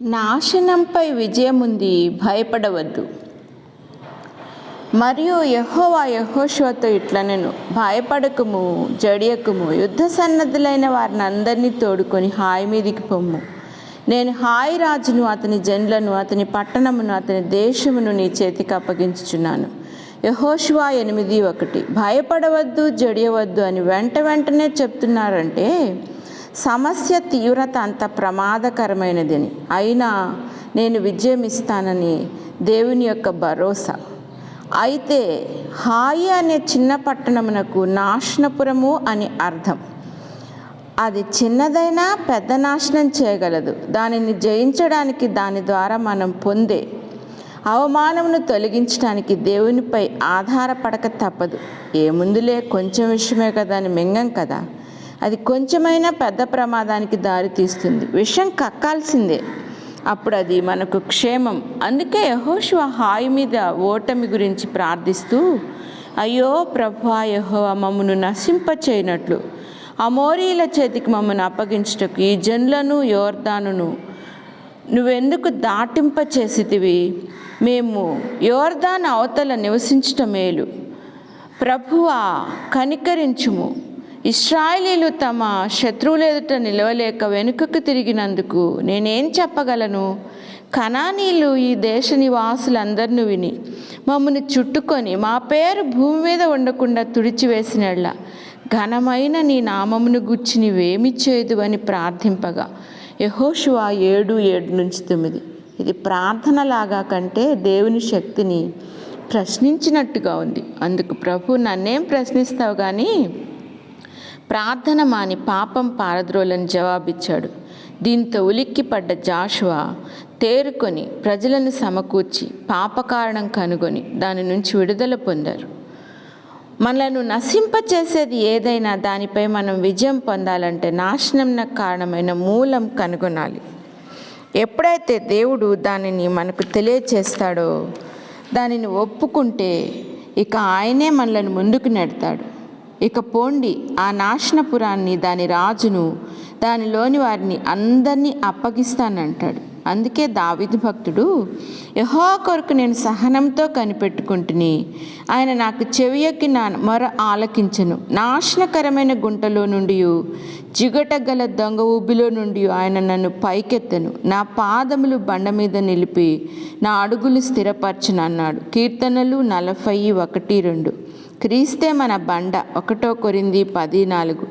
నాశనంపై విజయముంది, భయపడవద్దు. మరియు యెహోవా యెహోషువతో ఇట్లనెను, భయపడకుము, జడియకుము. యుద్ధ సన్నద్ధులైన వారిని అందరినీ తోడుకొని హాయి మీదికి పొమ్ము. నేను హాయి రాజును, అతని జనులను, అతని పట్టణమును, అతని దేశమును నీ చేతికి అప్పగించుచున్నాను. యెహోషువ 8:1. భయపడవద్దు, జడియవద్దు అని వెంటనే చెప్తున్నారంటే సమస్య తీవ్రత అంత ప్రమాదకరమైనదని, అయినా నేను విజయం ఇస్తానని దేవుని యొక్క భరోసా. అయితే హాయి అనే చిన్న పట్టణమునకు నాశనపురము అని అర్థం. అది చిన్నదైనా పెద్ద నాశనం చేయగలదు. దానిని జయించడానికి, దాని ద్వారా మనం పొందే అవమానమును తొలగించడానికి దేవునిపై ఆధారపడక తప్పదు. ఏముందులే, కొంచెం విషయమే కదా అని మింగం కదా. అది కొంచెమైనా పెద్ద ప్రమాదానికి దారి తీస్తుంది. విషం కక్కాల్సిందే, అప్పుడు అది మనకు క్షేమం. అందుకే యెహోషువ హాయి మీద ఓటమి గురించి ప్రార్థిస్తూ, అయ్యో ప్రభువా యెహోవా, మమ్మను నశింపచేయనట్లు అమోరీల చేతికి మమ్మను అప్పగించుటకు ఈ జనులను యోర్దానును నువ్వెందుకు దాటింపచేసితివి? మేము యోర్దాను అవతల నివసించుట మేలు. ప్రభువా కనికరించుము. ఇశ్రాయేలీయులు తమ శత్రువుల ఎదుట నిలవలేక వెనుకకు తిరిగినందుకు నేనేం చెప్పగలను? కనానీయులు ఈ దేశ నివాసులందరినీ విని మమ్మల్ని చుట్టుకొని మా పేరు భూమి మీద ఉండకుండా తుడిచివేసినట్ల ఘనమైన నీ నామమును గూర్చి నీవేమి చేయదు అని ప్రార్థింపగా. యెహోషువ 7:7-9. ఇది ప్రార్థనలాగా కంటే దేవుని శక్తిని ప్రశ్నించినట్టుగా ఉంది. అందుకు ప్రభు, నన్నేం ప్రశ్నిస్తావు కానీ ప్రార్థన మాని పాపం పారద్రోలని జవాబిచ్చాడు. దీంతో ఉలిక్కిపడ్డ జాషువా తేరుకొని ప్రజలను సమకూర్చి పాపకారణం కనుగొని దాని నుంచి విడుదల పొందారు. మనలను నశింపచేసేది ఏదైనా దానిపై మనం విజయం పొందాలంటే నాశనంకు కారణమైన మూలం కనుగొనాలి. ఎప్పుడైతే దేవుడు దానిని మనకు తెలియచేస్తాడో, దానిని ఒప్పుకుంటే ఇక ఆయనే మనలను ముందుకు నెడతాడు. ఇక పోండి, ఆ నాశనపురాన్ని, దాని రాజును, దానిలోని వారిని అందరినీ అప్పగిస్తానంటాడు. అందుకే దావీదు భక్తుడు, యెహోవా కొరకు నేను సహనంతో కనిపెట్టుకుంటుని, ఆయన నాకు చెవియొగ్గి నా మొర ఆలకించెను. నాశనకరమైన గుంటలో నుండి, జిగటగల దొంగ ఊబిలో నుండి ఆయన నన్ను పైకెత్తెను. నా పాదములు బండ మీద నిలిపి నా అడుగులు స్థిరపరచును అన్నాడు. కీర్తనలు 40:1-2. క్రీస్తే మన బండ. 1 కొరింథీ 10:4.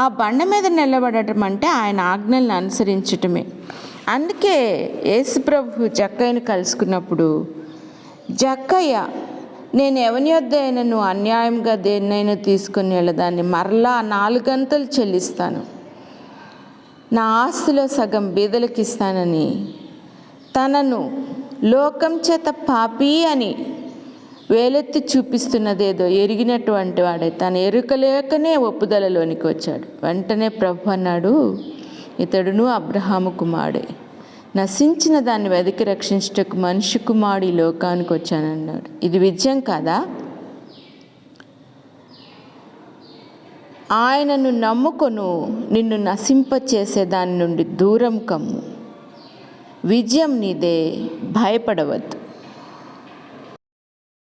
ఆ బండ మీద నిలబడటం అంటే ఆయన ఆజ్ఞలను అనుసరించటమే. అందుకే యేసుప్రభు జక్కయ్యను కలుసుకున్నప్పుడు, జక్కయ్య, నేను ఎవని యొద్ద అయినను అన్యాయంగా దేన్నైనా తీసుకుని వెళ్ళదాన్ని మరలా 4 గంతలు చెల్లిస్తాను, నా ఆస్తిలో సగం బీదలకు ఇస్తానని తనను లోకం చేత పాపి అని వేలెత్తి చూపిస్తున్నదేదో ఎరిగినటువంటి వాడే తన ఎరుకలేకనే ఒప్పుదలలోనికి వచ్చాడు. వెంటనే ప్రభు అన్నాడు, ఇతడును అబ్రహాము కుమారుడే, నశించిన దాన్ని వెతికి రక్షించుటకు మనిషి కుమారుడు ఈ లోకానికి వచ్చానన్నాడు. ఇది విజయం కాదా? ఆయనను నమ్ముకొను, నిన్ను నశింపచేసే దాని నుండి దూరం కమ్ము. విజయం నీదే, భయపడవద్దు.